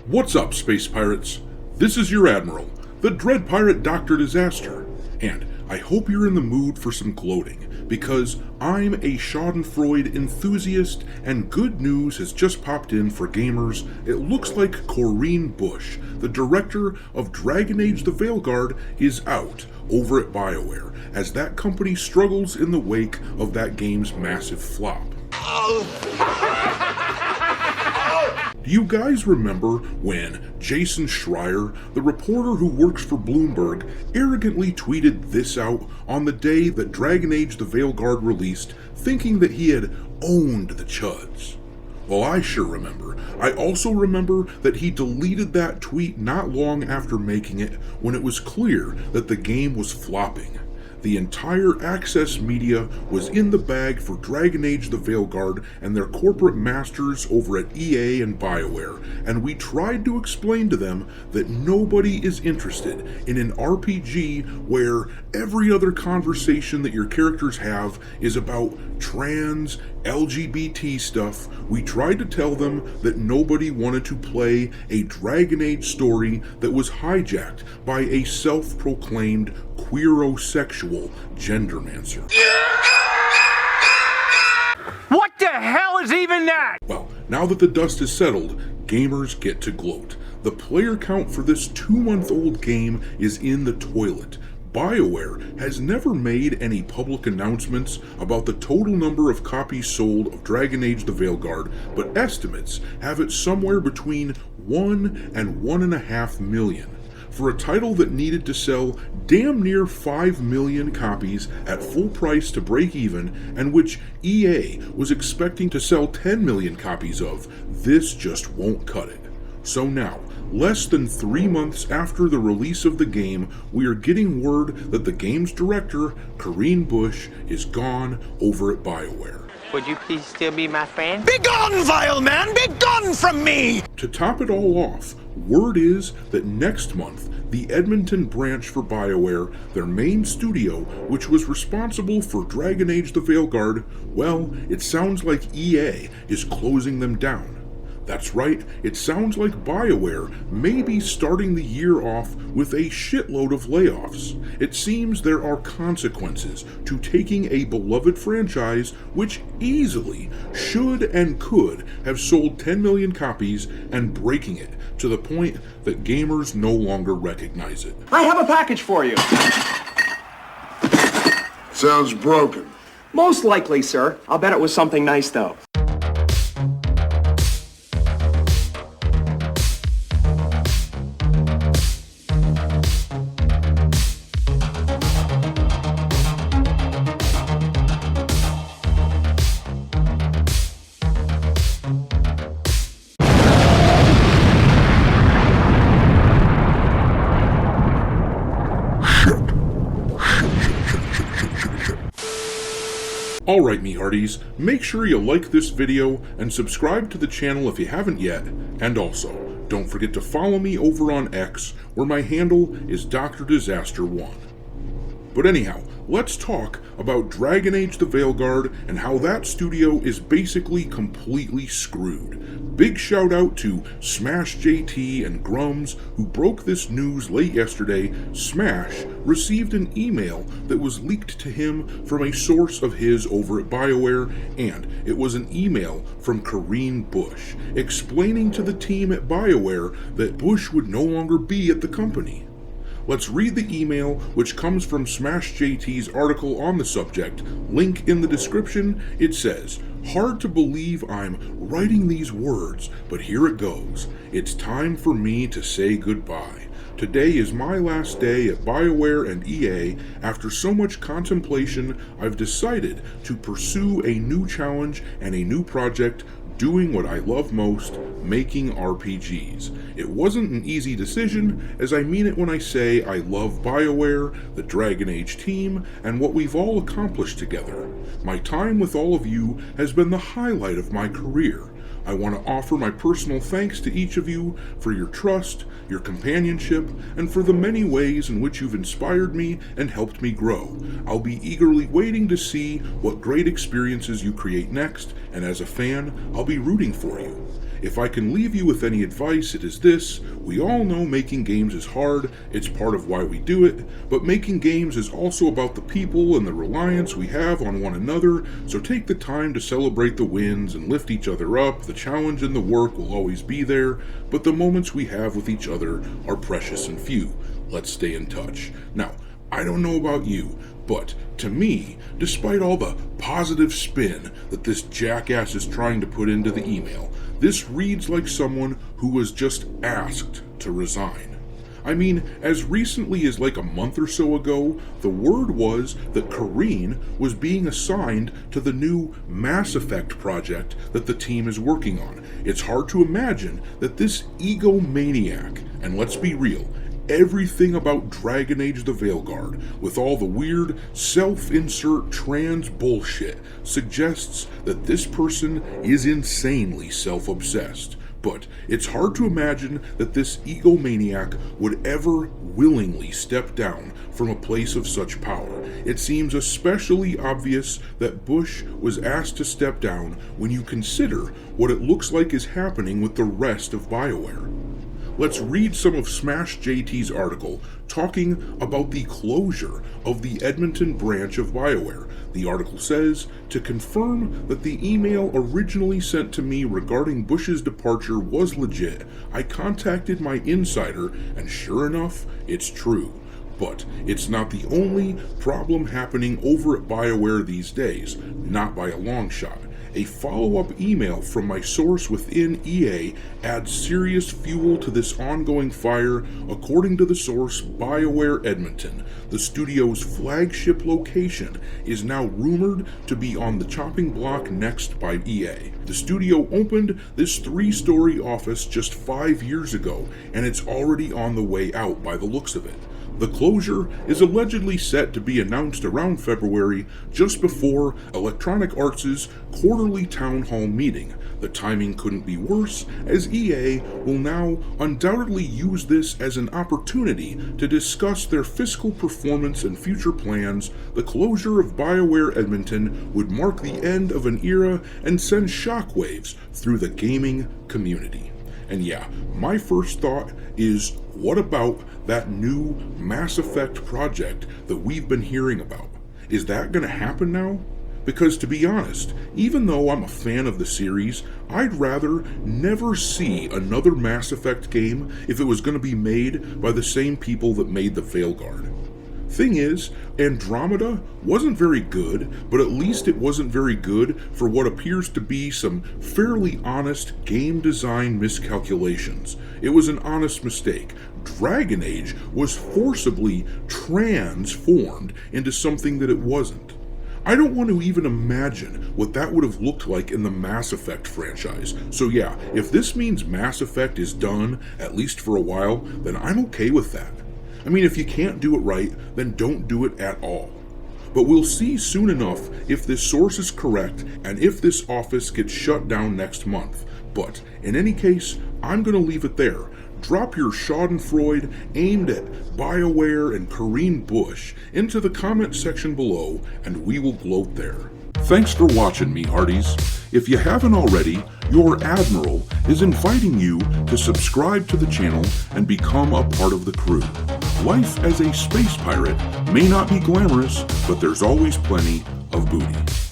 What's up, Space Pirates? This is your Admiral, the Dread Pirate Dr. Disaster, and I hope you're in the mood for some gloating, because I'm a schadenfreude enthusiast, and good news has just popped in for gamers. It looks like Corinne Bush, the director of Dragon Age the Veilguard, is out over at Bioware, as that company struggles in the wake of that game's massive flop. Do you guys remember when Jason Schreier, the reporter who works for Bloomberg, arrogantly tweeted this out on the day that Dragon Age the Veilguard released, thinking that he had owned the chuds? Well, I sure remember. I also remember that he deleted that tweet not long after making it, when it was clear that the game was flopping. The entire Access media was in the bag for Dragon Age the Veilguard and their corporate masters over at EA and Bioware, and we tried to explain to them that nobody is interested in an RPG where every other conversation that your characters have is about trans, LGBT stuff. We tried to tell them that nobody wanted to play a Dragon Age story that was hijacked by a self-proclaimed queerosexual gendermancer. What the hell is even that? Well, now that the dust is settled, gamers get to gloat. The player count for this 2-month-old game is in the toilet. Bioware has never made any public announcements about the total number of copies sold of Dragon Age the Veilguard, but estimates have it somewhere between 1 and 1.5 million. For a title that needed to sell damn near 5 million copies at full price to break even, and which EA was expecting to sell 10 million copies of, this just won't cut it. So now, less than 3 months after the release of the game, we are getting word that the game's director, Corinne Bush, is gone over at Bioware. Would you please still be my friend? Be gone, vile man! Be gone from me! To top it all off, word is that next month, the Edmonton branch for Bioware, their main studio, which was responsible for Dragon Age the Veilguard, well, it sounds like EA is closing them down. That's right, it sounds like Bioware may be starting the year off with a shitload of layoffs. It seems there are consequences to taking a beloved franchise which easily should and could have sold 10 million copies and breaking it to the point that gamers no longer recognize it. I have a package for you. Sounds broken. Most likely, sir. I'll bet it was something nice, though. Alright, me hearties, make sure you like this video and subscribe to the channel if you haven't yet, and also, don't forget to follow me over on X, where my handle is Dr. Disaster 1. But anyhow, let's talk about Dragon Age the Veilguard and how that studio is basically completely screwed. Big shout out to Smash JT and Grums, who broke this news late yesterday. Smash received an email that was leaked to him from a source of his over at Bioware, and it was an email from Corinne Bush, explaining to the team at Bioware that Bush would no longer be at the company. Let's read the email, which comes from Smash JT's article on the subject. Link in the description. It says, "Hard to believe I'm writing these words, but here it goes. It's time for me to say goodbye. Today is my last day at Bioware and EA. After so much contemplation, I've decided to pursue a new challenge and a new project, doing what I love most, making RPGs. It wasn't an easy decision, as I mean it when I say I love Bioware, the Dragon Age team, and what we've all accomplished together. My time with all of you has been the highlight of my career. I want to offer my personal thanks to each of you for your trust, your companionship, and for the many ways in which you've inspired me and helped me grow. I'll be eagerly waiting to see what great experiences you create next, and as a fan, I'll be rooting for you. if I can leave you with any advice, it is this: we all know making games is hard, it's part of why we do it, but making games is also about the people and the reliance we have on one another, so take the time to celebrate the wins and lift each other up. The challenge and the work will always be there, but the moments we have with each other are precious and few. Let's stay in touch. Now, I don't know about you, but to me, despite all the positive spin that this jackass is trying to put into the email, this reads like someone who was just asked to resign. I mean, as recently as like a month or so ago, the word was that Kareen was being assigned to the new Mass Effect project that the team is working on. It's hard to imagine that this egomaniac, and let's be real, everything about Dragon Age the Veilguard, with all the weird self-insert trans bullshit, suggests that this person is insanely self-obsessed. But it's hard to imagine that this egomaniac would ever willingly step down from a place of such power. It seems especially obvious that Bush was asked to step down when you consider what it looks like is happening with the rest of Bioware. Let's read some of Smash JT's article talking about the closure of the Edmonton branch of Bioware. The article says, to confirm that the email originally sent to me regarding Bush's departure was legit, I contacted my insider, and sure enough, it's true. But it's not the only problem happening over at Bioware these days, not by a long shot. A follow-up email from my source within EA adds serious fuel to this ongoing fire. According to the source, BioWare Edmonton, the studio's flagship location, is now rumored to be on the chopping block next by EA. The studio opened this 3-story office just 5 years ago, and it's already on the way out by the looks of it. The closure is allegedly set to be announced around February, just before Electronic Arts' quarterly town hall meeting. The timing couldn't be worse, as EA will now undoubtedly use this as an opportunity to discuss their fiscal performance and future plans. The closure of BioWare Edmonton would mark the end of an era and send shockwaves through the gaming community. And yeah, my first thought is, what about that new Mass Effect project that we've been hearing about? Is that going to happen now? Because to be honest, even though I'm a fan of the series, I'd rather never see another Mass Effect game if it was going to be made by the same people that made the FAILguard. Thing is, Andromeda wasn't very good, but at least it wasn't very good for what appears to be some fairly honest game design miscalculations. It was an honest mistake. Dragon Age was forcibly transformed into something that it wasn't. I don't want to even imagine what that would have looked like in the Mass Effect franchise. So yeah, if this means Mass Effect is done, at least for a while, then I'm okay with that. I mean, if you can't do it right, then don't do it at all. But we'll see soon enough if this source is correct and if this office gets shut down next month. But in any case, I'm going to leave it there. Drop your schadenfreude aimed at BioWare and Kareen Bush into the comment section below, and we will gloat there. Thanks for watching me, hearties. If you haven't already, your Admiral is inviting you to subscribe to the channel and become a part of the crew. Life as a space pirate may not be glamorous, but there's always plenty of booty.